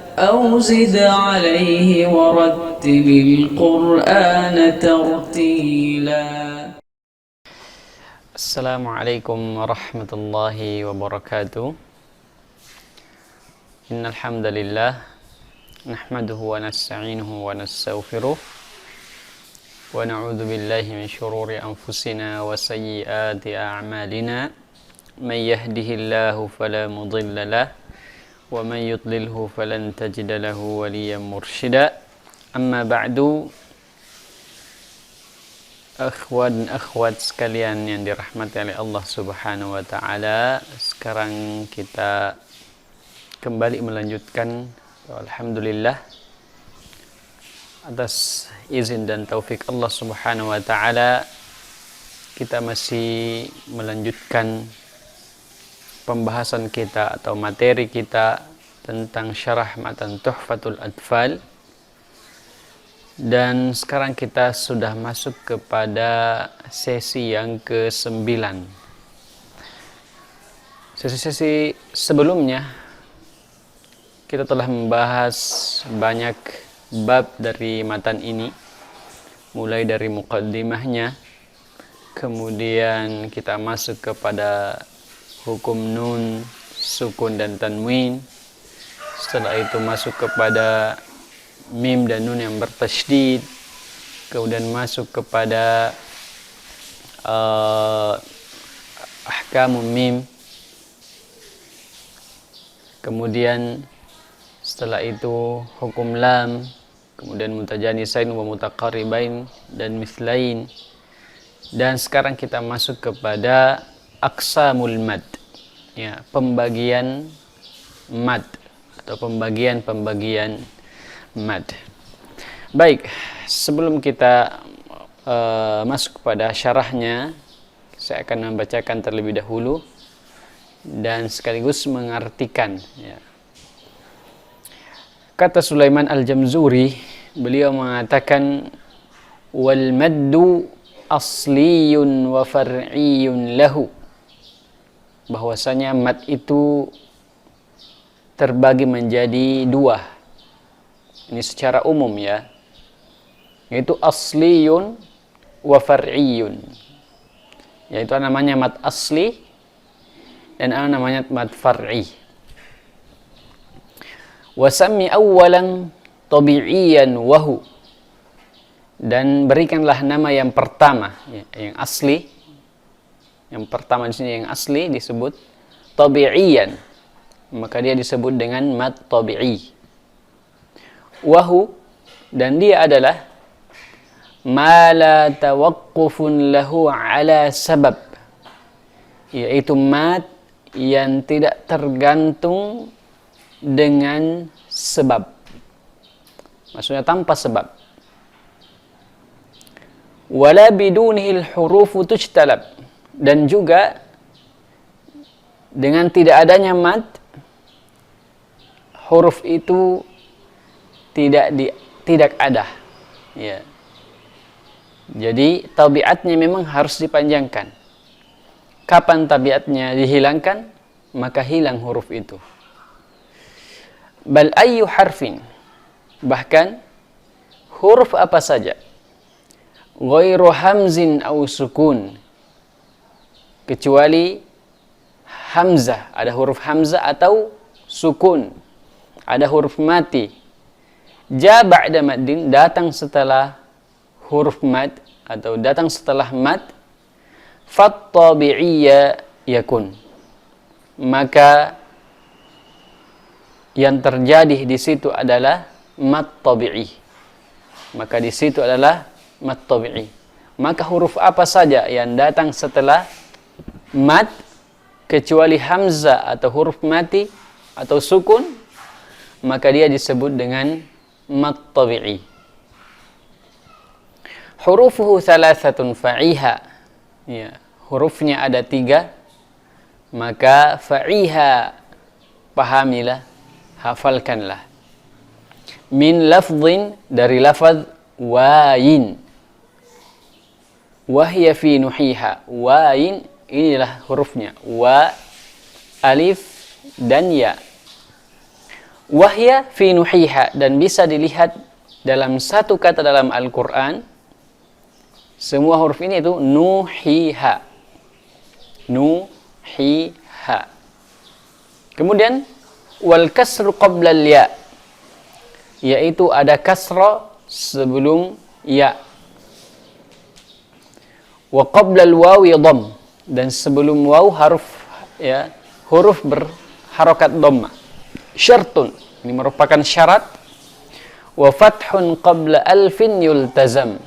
أو زد عليه ورتل القرآن ترتيلا. السلام عليكم ورحمة الله وبركاته. إن الحمد لله نحمده ونستعينه ونستغفره ونعوذ بالله من شرور أنفسنا وسيئات أعمالنا. من يهده الله فلا مضل له ومن يضلله فلن تجد له وليا مرشدا. أما بعد, akhwan akhwat sekalian yang dirahmati oleh Allah Subhanahu wa taala, sekarang kita kembali melanjutkan, alhamdulillah atas izin dan taufik Allah Subhanahu wa taala, kita masih melanjutkan pembahasan kita atau materi kita tentang syarah matan Tuhfatul Atfal. Dan sekarang kita sudah masuk kepada sesi yang ke-9. Sesi-sesi sebelumnya kita telah membahas banyak bab dari matan ini, mulai dari muqaddimahnya, kemudian kita masuk kepada hukum nun, sukun dan tanwin. Setelah itu masuk kepada mim dan nun yang bertasydid, kemudian masuk kepada ahkamu mim, kemudian setelah itu hukum lam, kemudian mutajanisain wa mutaqaribain dan mithlain. Dan sekarang kita masuk kepada aqsamul mad, ya, pembagian mad atau pembagian mad. Baik, sebelum kita masuk kepada syarahnya, saya akan membacakan terlebih dahulu dan sekaligus mengartikan, ya. Kata Sulaiman Al-Jamzuri, beliau mengatakan, wal maddu asliyun wa far'iyun lahu, bahwasanya mad itu terbagi menjadi dua. Ini secara umum, ya, yaitu asliyun wa far'iyun, yaitu namanya mad asli dan namanya mad far'i. Wasammi awwalan tabi'iyan wahu, dan berikanlah nama yang pertama, ya, yang asli. Yang pertama di sini yang asli disebut tabi'iyan, maka dia disebut dengan mad tabi'i. Wahu, dan dia adalah ma la tawaqqufun lahu ala sabab, yaitu mad yang tidak tergantung dengan sebab, maksudnya tanpa sebab. Wala bidunihil hurufu tujtalab, dan juga dengan tidak adanya mad, huruf itu tidak ada, ya. Jadi tabiatnya memang harus dipanjangkan. Kapan tabiatnya dihilangkan, maka hilang huruf itu. Bal ayyu harfin, bahkan huruf apa saja, ghairu hamzin au sukun, kecuali hamzah, ada huruf hamzah atau sukun, ada huruf mati. Ja ba'da maddin, datang setelah huruf mad atau datang setelah mad. Fat tabi'iyya yakun, maka yang terjadi di situ adalah mad tabi'i, maka di situ adalah mad tabi'i. Maka huruf apa saja yang datang setelah mad, kecuali hamzah atau huruf mati atau sukun, maka dia disebut dengan mad tabi'i. Hurufuhu thalathatun fa'iha, ya, hurufnya ada 3, maka fa'iha, pahamilah, hafalkanlah. Min lafdhin, dari lafaz wayin, wahya fi nuhiha, wayin, inilah hurufnya, wa, alif dan ya. Wahya fi nuhiha, dan bisa dilihat dalam satu kata dalam Al-Quran. Semua huruf ini itu nuhiha. Nuhiha. Kemudian wal kasru qabla ya, yaitu ada kasra sebelum ya. Wa qabla al-wawi dhamm, dan sebelum waw huruf berharokat dhamma. Syartun, ini merupakan syarat. Wa fathun qabla alfin yultazam,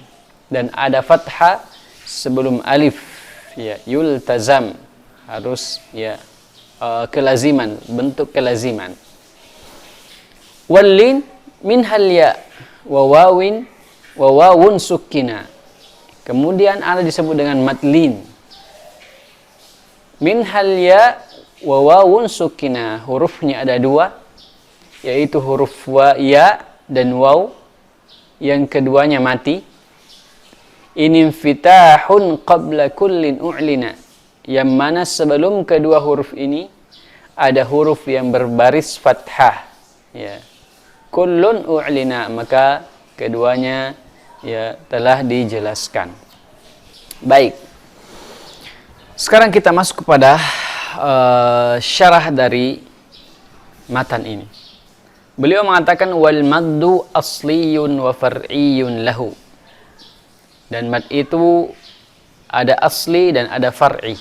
dan ada fathah sebelum alif, ya, yultazam, harus ya kelaziman, bentuk kelaziman. Wallin min hal ya wa wawun sukina, kemudian ada disebut dengan madlin. Min hal ya wa wawun sukina, hurufnya ada dua, yaitu huruf ya dan waw, yang keduanya mati. Infitahun qabla kullin u'lina, yang mana sebelum kedua huruf ini ada huruf yang berbaris fathah, ya. Kullun u'lina, maka keduanya ya telah dijelaskan. Baik, sekarang kita masuk kepada syarah dari matan ini. Beliau mengatakan wal maddu asliyun wa far'iyyun lahu, dan mad itu ada asli dan ada far'i.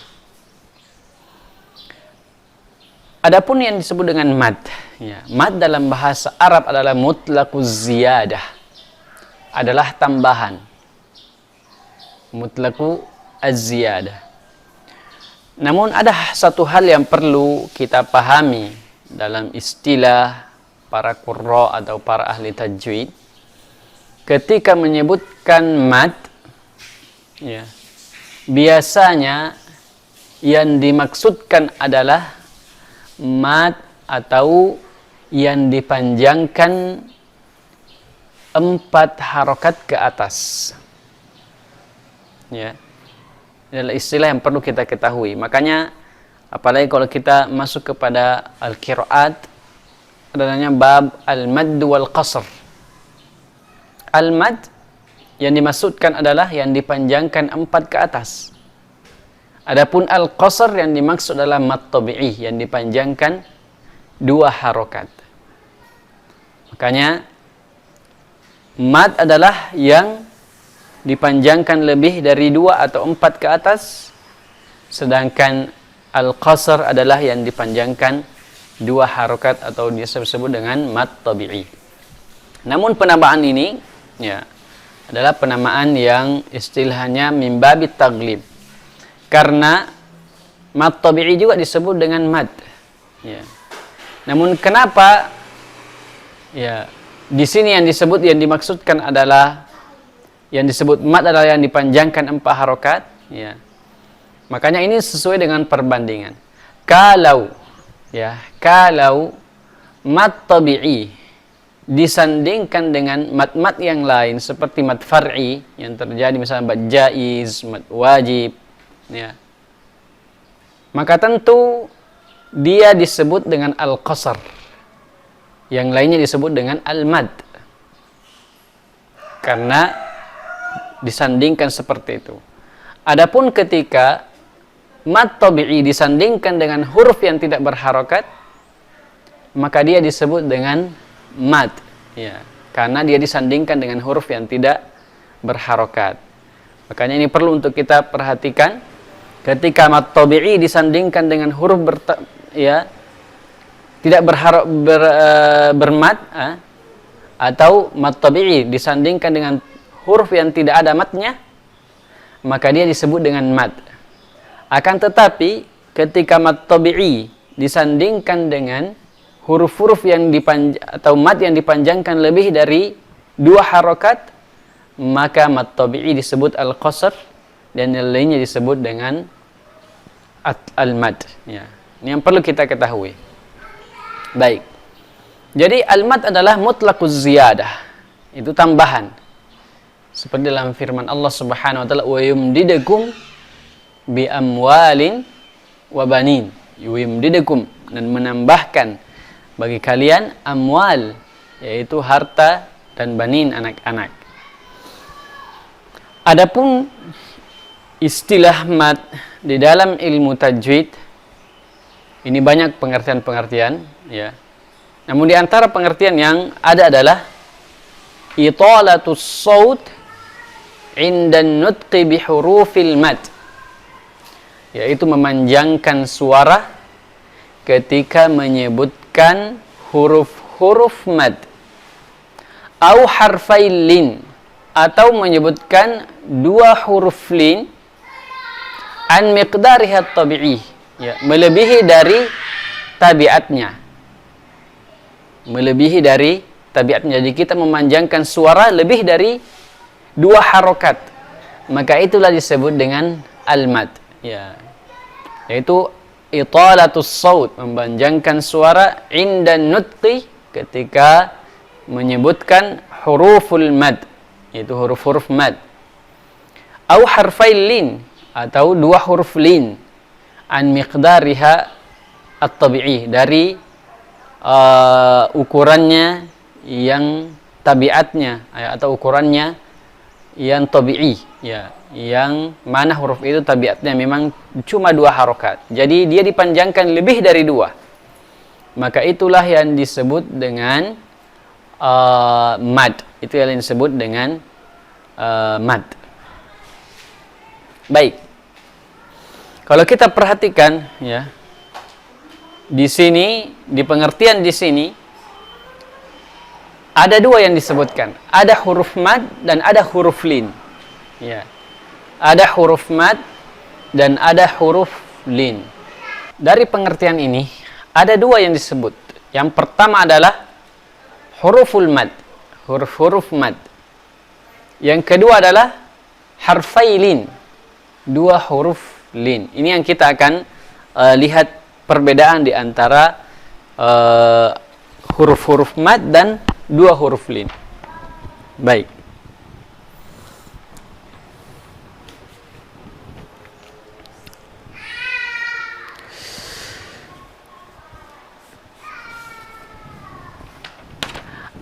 Adapun yang disebut dengan mad, ya, mad dalam bahasa Arab adalah mutlaquz ziyadah, adalah tambahan. Mutlaqu az-ziyadah. Namun ada satu hal yang perlu kita pahami dalam istilah para qurra atau para ahli tajwid. Ketika menyebutkan mad, ya, biasanya yang dimaksudkan adalah mad atau yang dipanjangkan 4 harokat ke atas, ya. Ini adalah istilah yang perlu kita ketahui. Makanya apalagi kalau kita masuk kepada al-qiraat, adanya bab al-madd wal qasr. Al-mad yang dimaksudkan adalah yang dipanjangkan 4 ke atas. Adapun al-qasr yang dimaksud adalah mad tabi'i, yang dipanjangkan 2 harokat. Makanya mad adalah yang dipanjangkan lebih dari 2 atau 4 ke atas, sedangkan al-qasr adalah yang dipanjangkan 2 harokat atau disebut dengan mad tabi'i. Namun penamaan ini, ya, adalah penamaan yang istilahnya min babit taglib, karena mad tabi'i juga disebut dengan mad, ya. Namun kenapa, ya, di sini yang dimaksudkan adalah yang disebut mad adalah yang dipanjangkan 4 harokat, ya. Makanya ini sesuai dengan perbandingan. Kalau mad tabi'i disandingkan dengan mad-mad yang lain seperti mad far'i yang terjadi misalnya mad jaiz, mad wajib, ya, maka tentu dia disebut dengan al-qasr, yang lainnya disebut dengan al-mad, karena disandingkan seperti itu. Adapun ketika mad tabi'i disandingkan dengan huruf yang tidak berharokat, maka dia disebut dengan mad, ya, karena dia disandingkan dengan huruf yang tidak berharokat. Makanya ini perlu untuk kita perhatikan. Ketika mad tabi'i disandingkan dengan huruf tidak bermad, atau mad tabi'i disandingkan dengan huruf yang tidak ada madnya, maka dia disebut dengan mad. Akan tetapi ketika mad tabi'i disandingkan dengan huruf-huruf yang atau mad yang dipanjangkan lebih dari 2 harokat, maka mad tabi'i disebut al-qasr dan yang lainnya disebut dengan al-mad, ya. Ini yang perlu kita ketahui. Baik. Jadi al-mad adalah mutlaquz ziyadah. Itu tambahan. Seperti dalam firman Allah Subhanahu wa taala, "Wa yumdidukum bi amwalin wa banin." Yumdidukum, dan menambahkan bagi kalian amwal, yaitu harta dan banin, anak-anak. Adapun istilah mad di dalam ilmu tajwid ini banyak pengertian-pengertian, ya. Namun di antara pengertian yang ada adalah italatus saut inda nutqi bi hurufil mad, yaitu memanjangkan suara ketika menyebutkan huruf-huruf mad, au harfai lin, atau menyebutkan dua huruf lin, an miqdariha tabi'i, ya, melebihi dari tabiatnya. Melebihi dari tabiatnya. Jadi kita memanjangkan suara lebih dari dua harokat, maka itulah disebut dengan al-mad, ya. Yaitu italatus saut, memanjangkan suara inda nutqi, ketika menyebutkan huruful mad, yaitu huruf-huruf mad. Au harfail lin, atau dua huruf lin, an miqdariha at-tabi'i, dari ukurannya yang tabiatnya, atau ukurannya yang tabi'i, ya, yang mana huruf itu tabiatnya memang cuma dua harokat, jadi dia dipanjangkan lebih dari dua, maka itulah yang disebut dengan mad. Itu yang disebut dengan mad. Baik, kalau kita perhatikan, ya, di sini, di pengertian di sini ada dua yang disebutkan. Ada huruf mad dan ada huruf lin. Ya. Ada huruf mad dan ada huruf lin. Dari pengertian ini ada dua yang disebut. Yang pertama adalah huruful mad, huruf-huruf mad. Yang kedua adalah harfai lin, dua huruf lin. Ini yang kita akan lihat perbedaan di antara huruf-huruf mad dan dua huruf lin. Baik.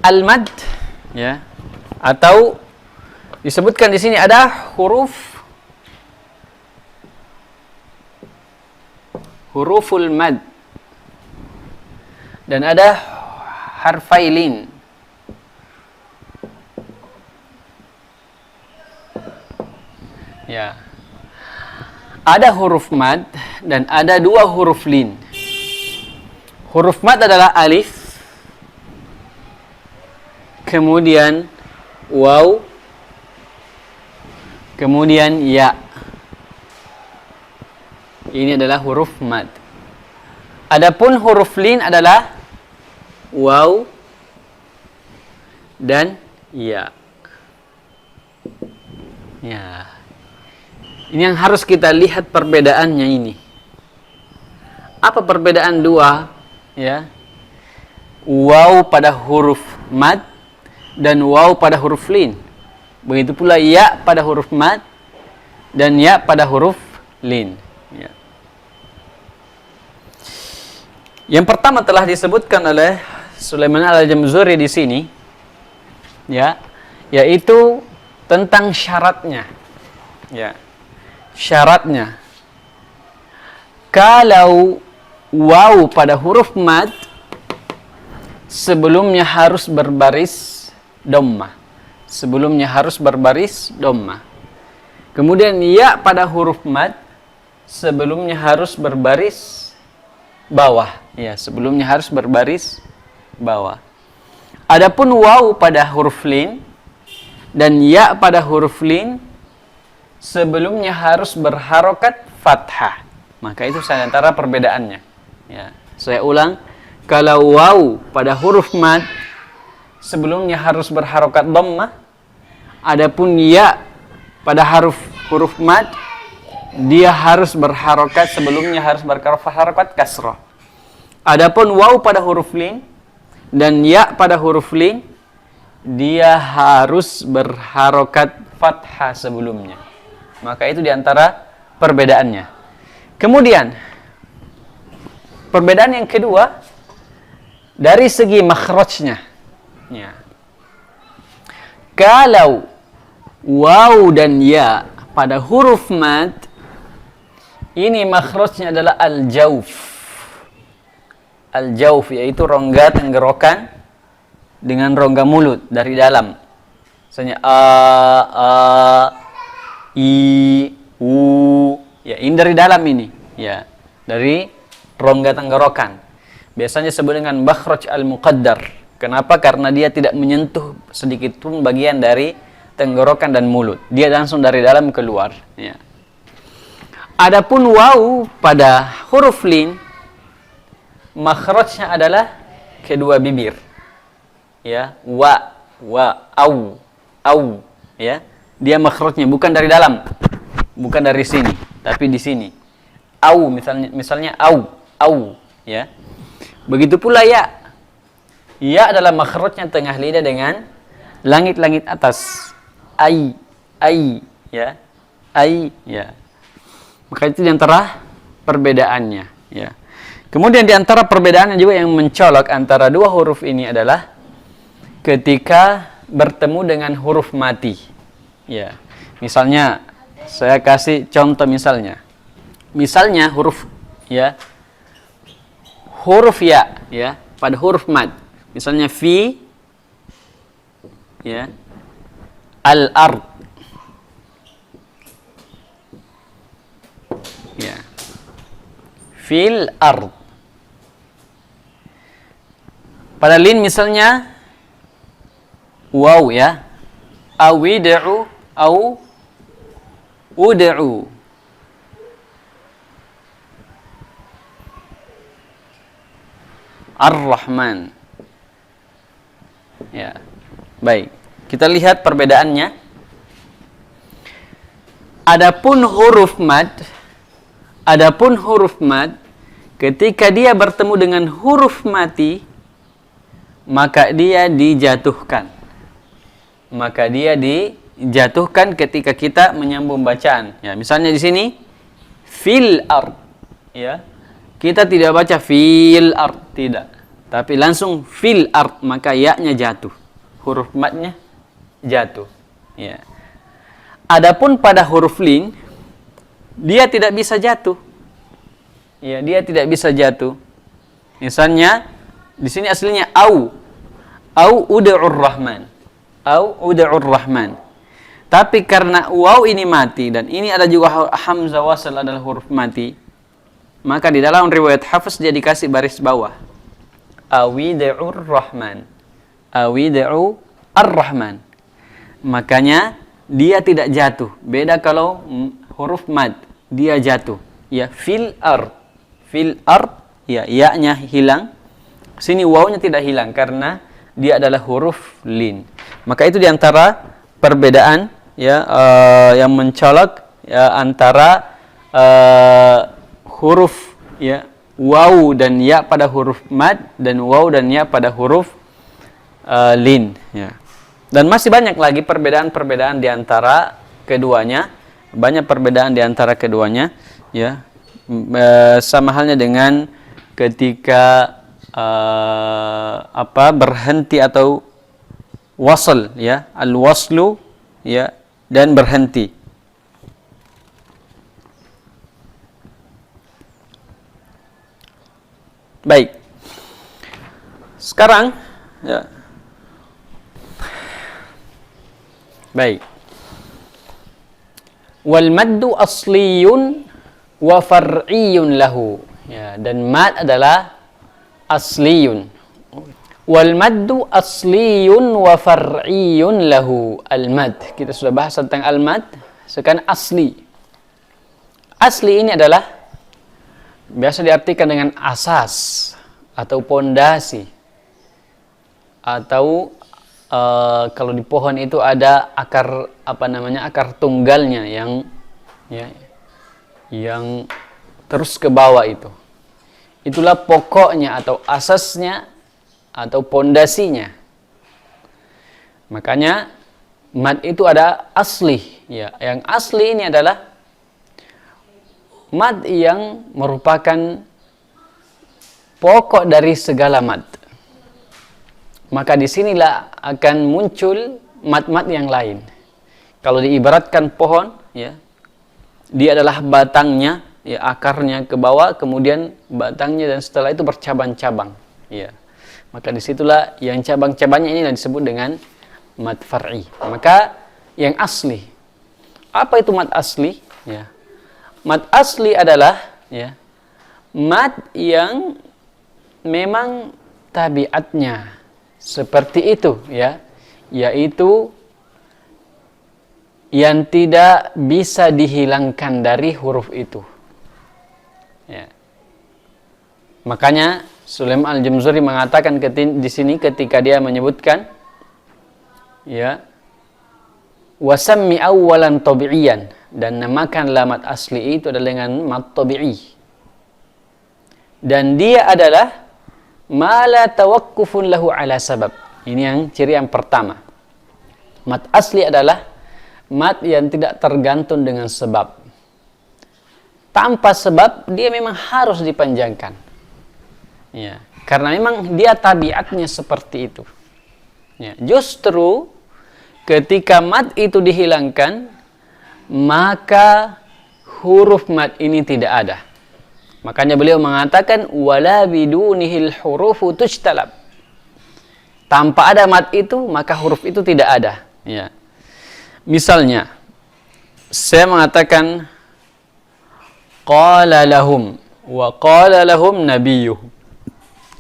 Al-mad, ya, atau disebutkan di sini ada huruful mad dan ada harfailin. Ya. Ada huruf mad dan ada dua huruf lin. Huruf mad adalah alif, kemudian waw, kemudian ya. Ini adalah huruf mad. Adapun huruf lin adalah waw dan ya. Ya. Ini yang harus kita lihat perbedaannya ini. Apa perbedaan dua? Ya. Waw pada huruf mad dan waw pada huruf lin. Begitu pula ya pada huruf mad dan ya pada huruf lin. Ya. Yang pertama telah disebutkan oleh Sulaiman Al-Jamzuri di sini, ya, yaitu tentang syaratnya. Ya. Syaratnya. Kalau waw pada huruf mad sebelumnya harus berbaris dhammah. Sebelumnya harus berbaris dhammah. Kemudian ya pada huruf mad sebelumnya harus berbaris bawah. Ya, sebelumnya harus berbaris bawah. Adapun waw pada huruf lin dan ya pada huruf lin sebelumnya harus berharokat fathah. Maka itu antara perbedaannya. Ya, saya ulang, kalau waw pada huruf mad sebelumnya harus berharokat dhammah, adapun ya pada huruf mad dia harus berharokat, sebelumnya harus berharokat kasrah. Adapun waw pada huruf lin dan ya pada huruf lin dia harus berharokat fathah sebelumnya. Maka itu diantara perbedaannya. Kemudian perbedaan yang kedua dari segi makhrajnya. Ya. Kalau waw dan ya pada huruf mad, ini makhrajnya adalah al-jauf. Al-jauf yaitu rongga tenggorokan dengan rongga mulut dari dalam. Misalnya i, u, ya ini dari dalam ini, ya dari rongga tenggorokan. Biasanya disebut dengan makhraj al-muqaddar. Kenapa? Karena dia tidak menyentuh sedikit pun bagian dari tenggorokan dan mulut. Dia langsung dari dalam keluar. Ya. Adapun waw pada huruf lin, makhrajnya adalah kedua bibir. Ya, au, ya. Dia makhrajnya bukan dari dalam, bukan dari sini, tapi di sini. Au misalnya au, ya. Begitu pula ya. Ya adalah makhrajnya tengah lidah dengan langit-langit atas. Ai, ya. Ai, ya. Maka itu diantara perbedaannya, ya. Kemudian diantara perbedaannya juga yang mencolok antara dua huruf ini adalah ketika bertemu dengan huruf mati. Ya. Misalnya saya kasih contoh misalnya. Misalnya huruf ya. Huruf ya, ya, pada huruf mad. Misalnya fi, ya. Al-ard. Ya. Fil ard. Pada lin misalnya waw ya. Awid'u au ud'u. Ar-Rahman. Ya. Baik. Kita lihat perbedaannya. Adapun huruf mad ketika dia bertemu dengan huruf mati, maka dia dijatuhkan. Ketika kita menyambung bacaan. Ya, misalnya di sini fil ard, ya. Kita tidak baca fil ard, tidak. Tapi langsung fil ard, maka ya-nya jatuh. Huruf madnya jatuh. Ya. Adapun pada huruf lin, dia tidak bisa jatuh. Ya, dia tidak bisa jatuh. Misalnya di sini aslinya au ud'ur rahman. Au ud'ur rahman. Tapi karena waw ini mati dan ini ada juga hamzah wasal adalah huruf mati, maka di dalam riwayat Hafs dia dikasih baris bawah. Awid'ur rahman. Awid'u ar-rahman. Makanya dia tidak jatuh. Beda kalau huruf mad, dia jatuh. Ya, fil ard. Fil ard, ya, ya-nya hilang. Sini waw-nya tidak hilang karena dia adalah huruf lin. Maka itu diantara perbedaan ya yang mencolok ya, antara huruf ya waw dan ya pada huruf mad dan waw dan ya pada huruf lin, ya. Dan masih banyak lagi perbedaan-perbedaan di antara keduanya. Banyak perbedaan di antara keduanya, ya. Sama halnya dengan ketika berhenti atau wasl, ya. Al-waslu, ya, dan berhenti. Baik. Sekarang, ya. Baik. Wal maddu asliyun wa far'iyyun lahu. Ya, dan mad adalah asliyun. Wal maddu asliyun wa far'iyyun lahu. Al mad. Kita sudah bahas tentang al mad. Sekarang asli. Asli ini adalah biasa diartikan dengan asas atau pondasi. Atau kalau di pohon itu ada akar akar tunggalnya yang terus ke bawah itu. Itulah pokoknya atau asasnya atau pondasinya. Makanya mad itu ada asli, ya. Yang asli ini adalah mad yang merupakan pokok dari segala mad. maka disinilah akan muncul mat-mat yang lain. Kalau diibaratkan pohon, ya, dia adalah batangnya, ya, akarnya ke bawah, kemudian batangnya dan setelah itu bercabang-cabang, ya. Maka disitulah yang cabang-cabangnya ini disebut dengan mat far'i. Maka yang asli, apa itu mat asli? Ya. Mat asli adalah, ya, mat yang memang tabiatnya seperti itu, ya, yaitu yang tidak bisa dihilangkan dari huruf itu. Ya. Makanya Sulaiman Al-Jamzuri mengatakan di sini ketika dia menyebutkan, ya, wasammi awwalan tabi'iyan, dan namakan mat asli itu adalah dengan mat tabi'i. Dan dia adalah ma la tawaqqufun lahu ala sabab. Ini yang ciri yang pertama. Mat asli adalah mat yang tidak tergantung dengan sebab. Tanpa sebab dia memang harus dipanjangkan. Ya, karena memang dia tabiatnya seperti itu. Ya, justru ketika mat itu dihilangkan, maka huruf mat ini tidak ada. Makanya beliau mengatakan wala bidunihil hurufu tujtalab. Tanpa ada mat itu, maka huruf itu tidak ada. Ya. Misalnya, saya mengatakan qala lahum wa qala lahum nabiyuhum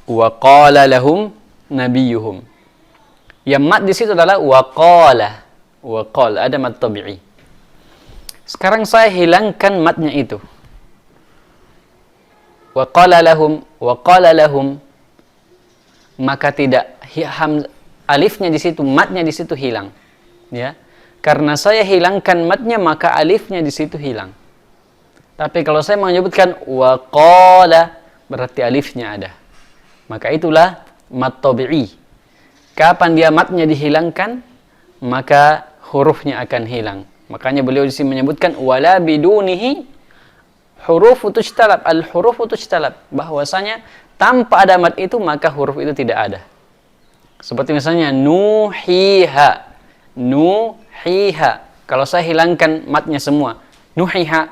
wa qala lahum nabiyuhum. Yang mat di situ adalah wa qala. Wa qala, ada mat tabi'i. Sekarang saya hilangkan matnya itu. Wa qala lahum, maka tidak alifnya di situ, matnya di situ hilang. Ya. Karena saya hilangkan matnya, maka alifnya di situ hilang. Tapi kalau saya menyebutkan wa qala, berarti alifnya ada. Maka itulah mat tabi'i. Kapan dia matnya dihilangkan, maka hurufnya akan hilang. Makanya beliau di sini menyebutkan wala bidunihi hurufu tujtalab, al-hurufu tujtalab, bahwasanya tanpa ada mat itu maka huruf itu tidak ada. Seperti misalnya nuhiha. Kalau saya hilangkan matnya semua, nuhiha,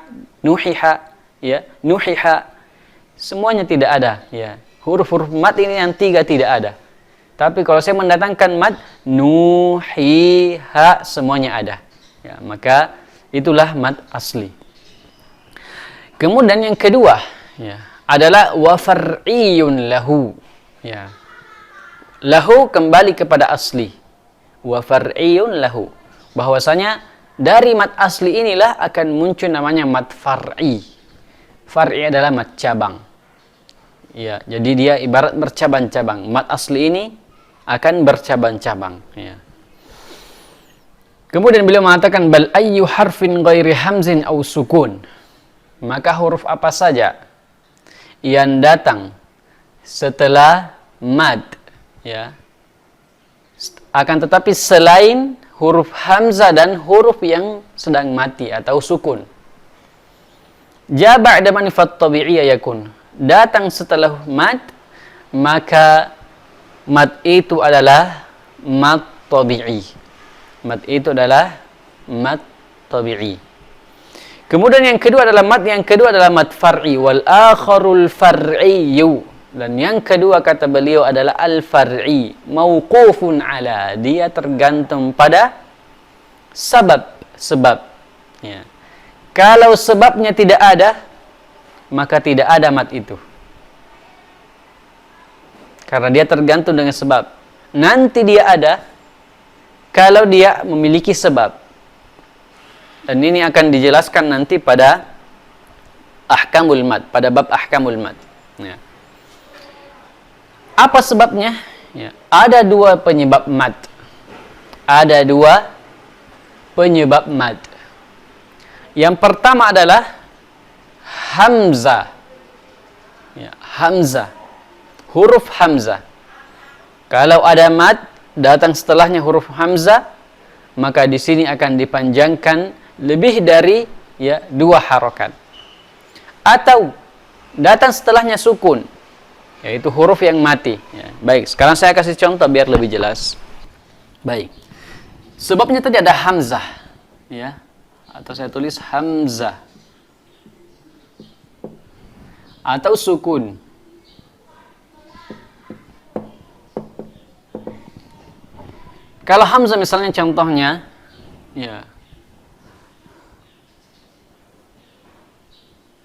ya, nuhiha, semuanya tidak ada, ya. Huruf-huruf mat ini yang tiga tidak ada. Tapi kalau saya mendatangkan mat nuhiha, semuanya ada. Ya, maka itulah mat asli. Kemudian yang kedua, ya, adalah wa far'iyun lahu. Ya. Lahu kembali kepada asli. Wa far'iyun lahu. Bahwasanya dari mat asli inilah akan muncul namanya mat far'i. Far'i adalah mat cabang. Ya, jadi dia ibarat bercabang-cabang. Mat asli ini akan bercabang-cabang. Ya. Kemudian beliau mengatakan bal ayyu harfin ghairi hamzin aw sukun. Maka huruf apa saja yang datang setelah mad, ya, akan tetapi selain huruf hamzah dan huruf yang sedang mati atau sukun. Ja ba'da manifat tabi'iyya yakun. Datang setelah mad, maka mad itu adalah mad tabi'i. Mad itu adalah mad tabi'i. Kemudian yang kedua adalah mad far'i wal akharul far'iyyu. Dan yang kedua kata beliau adalah al far'i, mauqufun ala, dia tergantung pada sebab. Ya. Kalau sebabnya tidak ada, maka tidak ada mad itu. Karena dia tergantung dengan sebab. Nanti dia ada kalau dia memiliki sebab. Dan ini akan dijelaskan nanti pada ahkamul mad, pada bab ahkamul mad. Ya. Apa sebabnya? Ya. Ada dua penyebab mad. Yang pertama adalah hamzah. Ya, hamzah. Huruf hamzah. Kalau ada mad datang setelahnya huruf hamzah, maka di sini akan dipanjangkan lebih dari, ya, 2 harokat. Atau datang setelahnya sukun, yaitu huruf yang mati. Ya. Baik, sekarang saya kasih contoh biar lebih jelas. Baik, sebabnya tadi ada hamzah, ya, atau saya tulis hamzah, atau sukun. Kalau hamzah misalnya contohnya, ya,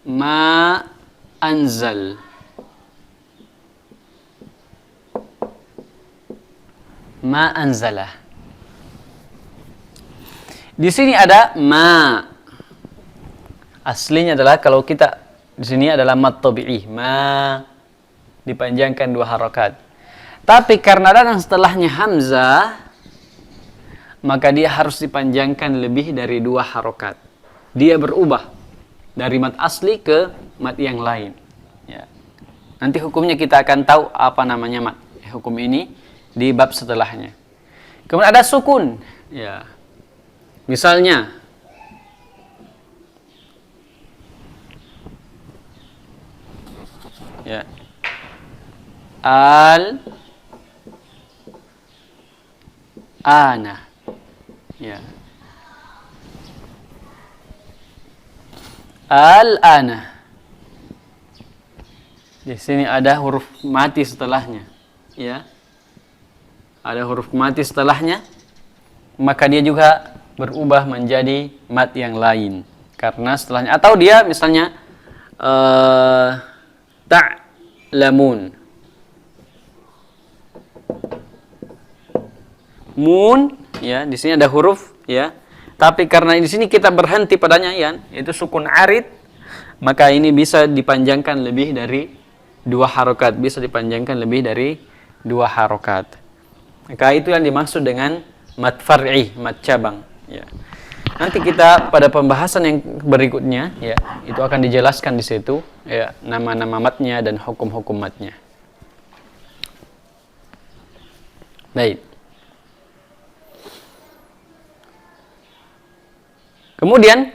ma anzal, ma anzalah. Di sini ada ma. Aslinya adalah kalau kita di sini adalah mad tabi'i, ma dipanjangkan 2 harokat. Tapi karena datang setelahnya hamzah, maka dia harus dipanjangkan lebih dari 2 harokat. Dia berubah dari mad asli ke mad yang lain. Ya. Nanti hukumnya kita akan tahu apa namanya mad. Hukum ini di bab setelahnya. Kemudian ada sukun. Ya. Misalnya, ya, al ana, ya, al ana. Di sini ada huruf mati setelahnya, ya, ada huruf mati setelahnya, maka dia juga berubah menjadi mad yang lain karena setelahnya, atau dia misalnya ta'lamun, mun, ya, di sini ada huruf, ya, tapi karena di sini kita berhenti padanya, ya, yaitu sukun arid, maka ini bisa dipanjangkan lebih dari 2 harokat, bisa dipanjangkan lebih dari 2 harokat. Maka itu yang dimaksud dengan mad far'i, mad cabang. Ya. Nanti kita pada pembahasan yang berikutnya, ya, itu akan dijelaskan di situ, ya, nama-nama matnya dan hukum-hukum matnya. Baik. Kemudian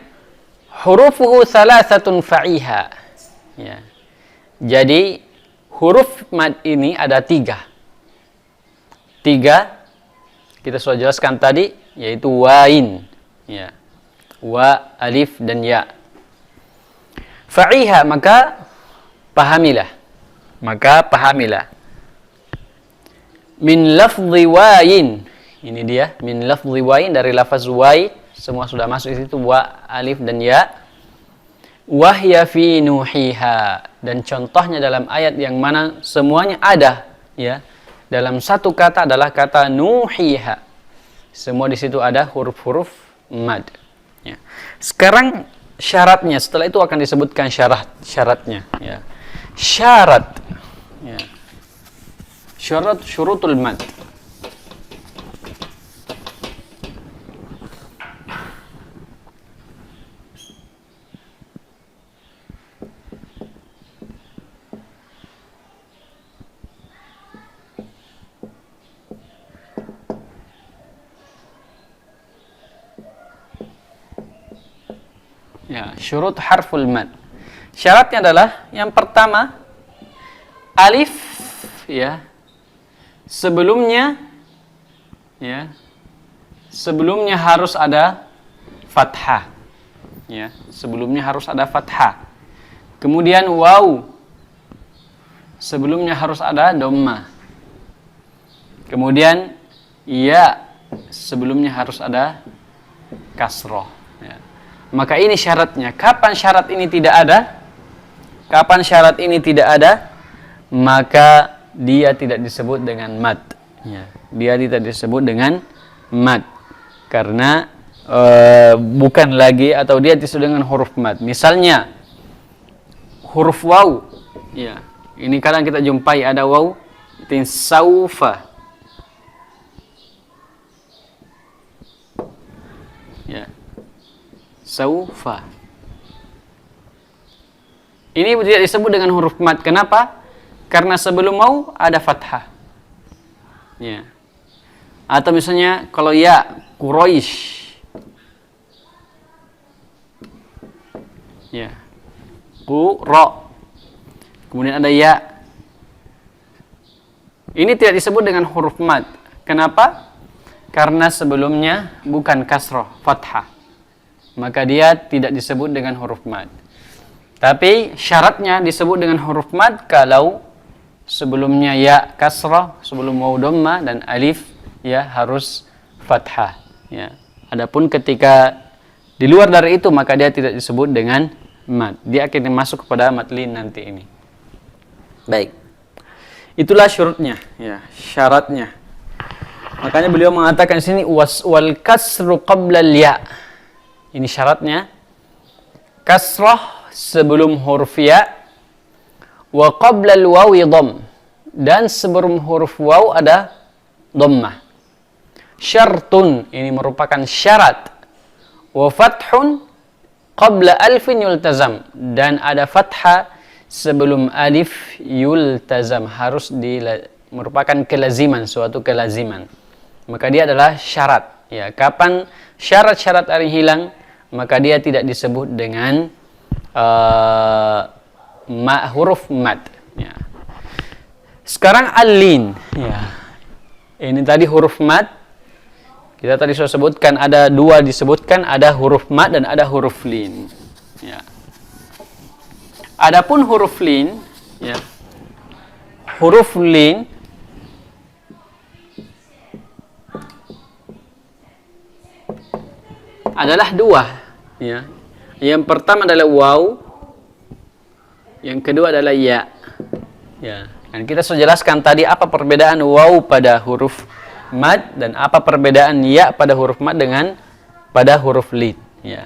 hurufuhu salasatun fa'iha. Ya. Jadi huruf mad ini ada 3. 3 kita sudah jelaskan tadi, yaitu wain, ya, wa, alif, dan ya. Fa'iha, maka pahamilah, min lafzi wain, ini dia, min lafzi wain, dari lafaz wai, semua sudah masuk di situ, wa, alif, dan ya. Wahya fi nuhiha, dan contohnya dalam ayat yang mana semuanya ada, ya, dalam satu kata adalah kata nuhiha. Semua di situ ada huruf-huruf mad. Ya. Sekarang syaratnya, setelah itu akan disebutkan syaratnya. Ya. Syarat, ya. Syurutul mad. Ya, syurut harful mad. Syaratnya adalah yang pertama, alif, ya, sebelumnya, ya, sebelumnya harus ada fathah, ya, sebelumnya harus ada fathah. Kemudian waw, sebelumnya harus ada dhamma. Kemudian ya, sebelumnya harus ada kasroh. Ya. Maka ini syaratnya. Kapan syarat ini tidak ada? Kapan syarat ini tidak ada? Maka dia tidak disebut dengan mad. Ya. Dia tidak disebut dengan mad. Karena bukan lagi, atau dia disebut dengan huruf mad. Misalnya huruf waw. Ya. Ini kadang kita jumpai ada waw. Itu saufa. Ya. Saufa. Ini tidak disebut dengan huruf mad. Kenapa? Karena sebelum mau ada fathah. Ya. Atau misalnya kalau ya, Quraisy. Ya. Qura. Kemudian ada ya. Ini tidak disebut dengan huruf mad. Kenapa? Karena sebelumnya bukan kasroh, fathah. Maka dia tidak disebut dengan huruf mad. Tapi syaratnya disebut dengan huruf mad kalau sebelumnya ya kasroh, sebelum waw dhamma dan alif ya harus fathah. Ya. Adapun ketika di luar dari itu maka dia tidak disebut dengan mad. Dia akan masuk kepada mad lin nanti ini. Baik. Itulah syurutnya, ya, syaratnya. Makanya beliau mengatakan di sini wal kasru qabla ya. Ini syaratnya. Kasrah sebelum huruf ya, wa qabla al-wawi dhamm, dan sebelum huruf waw ada dhammah. Syartun, ini merupakan syarat. Wa fathun qabla alfin yultazam, dan ada fathah sebelum alif yultazam, harus merupakan kelaziman, suatu kelaziman. Maka dia adalah syarat. Ya, kapan syarat-syarat ini hilang, maka dia tidak disebut dengan huruf mad. Ya. Sekarang al-lin. Ya. Ini tadi huruf mad. Kita tadi sudah sebutkan ada dua disebutkan, ada huruf mad dan ada huruf lin. Ya. Adapun huruf lin, ya. Huruf lin adalah dua. Ya. Yang pertama adalah waw, yang kedua adalah ya. Ya. Dan kita sudah jelaskan tadi apa perbedaan waw pada huruf mad dan apa perbedaan ya pada huruf mad dengan pada huruf lin. Ya.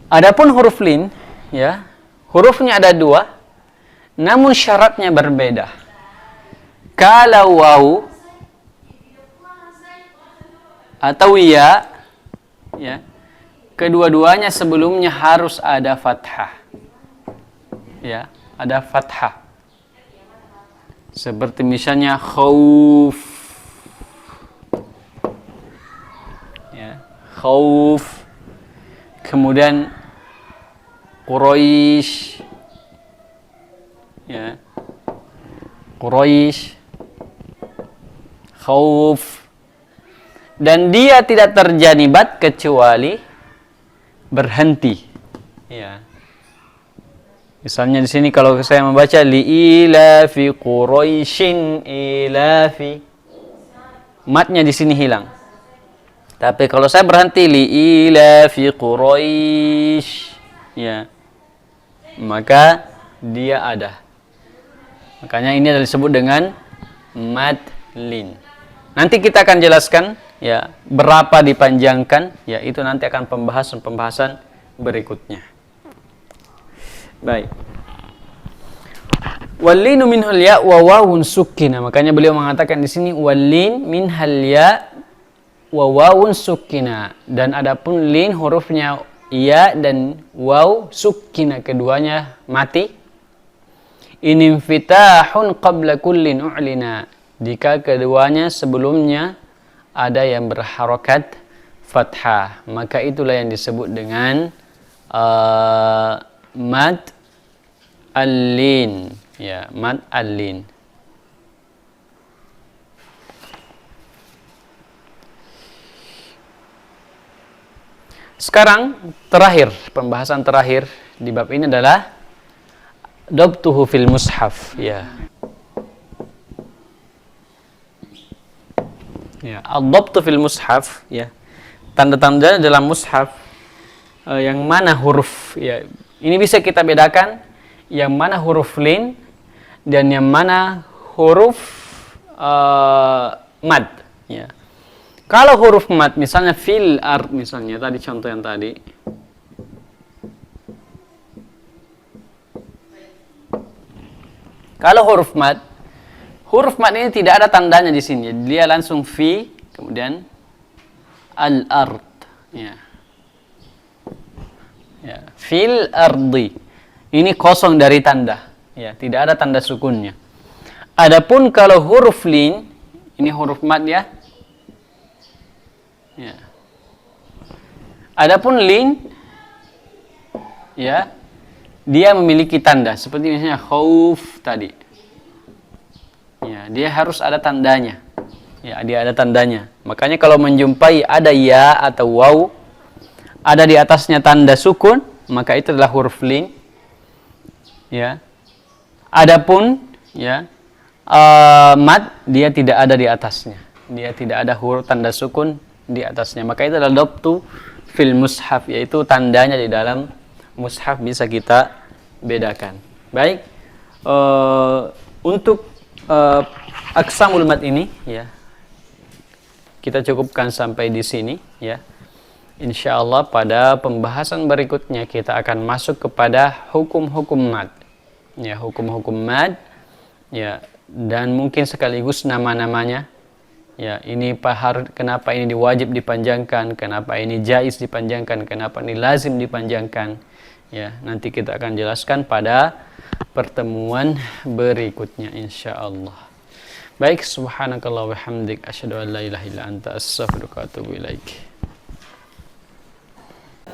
Adapun huruf lin, ya, hurufnya ada dua, namun syaratnya berbeda. Kalau waw atau ya, kedua-duanya sebelumnya harus ada fathah. Ya, ada fathah. Seperti misalnya khauf. Ya, khauf. Kemudian Quraisy. Ya. Quraisy. Khauf. Dan dia tidak terjanibat kecuali berhenti. Ya. Misalnya di sini kalau saya membaca li'ilafi Quraisyin ilafi, matnya di sini hilang. Tapi kalau saya berhenti li'ilafi Quraisy, ya, maka dia ada. Makanya ini adalah disebut dengan mad lin. Nanti kita akan jelaskan, ya, berapa dipanjangkan, ya, itu nanti akan pembahasan berikutnya. Baik. Wallinu minhal ya wa wawun sukkina. Makanya beliau mengatakan di sini wallin minhal ya wa wawun sukkina. Dan adapun lin hurufnya ya dan waw sukkina, keduanya mati. Inimfitahun qabla kullin u'lina. Jika keduanya sebelumnya ada yang berharokat fathah, maka itulah yang disebut dengan mad al-lin. Ya, mad al-lin. Sekarang terakhir, pembahasan terakhir di bab ini adalah dabtuhu fil mushaf. Ya. Ya, ad-dabtu fil mushaf, ya. Tanda-tanda dalam mushaf, yang mana huruf, ya. Ini bisa kita bedakan yang mana huruf lin dan yang mana huruf mad. Ya. Kalau huruf mad, misalnya fil ard, misalnya tadi contoh yang tadi. Kalau huruf mad ini tidak ada tandanya di sini. Dia langsung fi, kemudian al-ard. Ya. Ya, fil ardi. Ini kosong dari tanda. Ya, tidak ada tanda sukunnya. Adapun kalau huruf lin, ini huruf mad, ya. Ya. Adapun lin, ya, dia memiliki tanda seperti misalnya khauf tadi. dia harus ada tandanya. Ya, dia ada tandanya. Makanya kalau menjumpai ada ya atau waw, ada di atasnya tanda sukun, maka itu adalah huruf lin. Ya. Adapun ya mad, dia tidak ada di atasnya. Dia tidak ada huruf tanda sukun di atasnya. Maka itu adalah dhabtu fil mushaf, yaitu tandanya di dalam mushaf bisa kita bedakan. Baik, untuk aqsamul mad ini ya kita cukupkan sampai di sini ya. Insyaallah pada pembahasan berikutnya kita akan masuk kepada hukum-hukum mad. Ya, hukum-hukum mad ya, dan mungkin sekaligus nama-namanya. Ya, ini kenapa ini diwajib dipanjangkan, kenapa ini jaiz dipanjangkan, kenapa ini lazim dipanjangkan. Ya, nanti kita akan jelaskan pada pertemuan berikutnya insyaallah. Baik, subhanakallah wa hamdik asyhadu an la ilaha illa anta astaghfiruka wa atubu ilaik.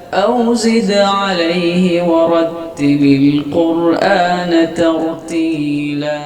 أو زد عليه ورتل القرآن ترتيلا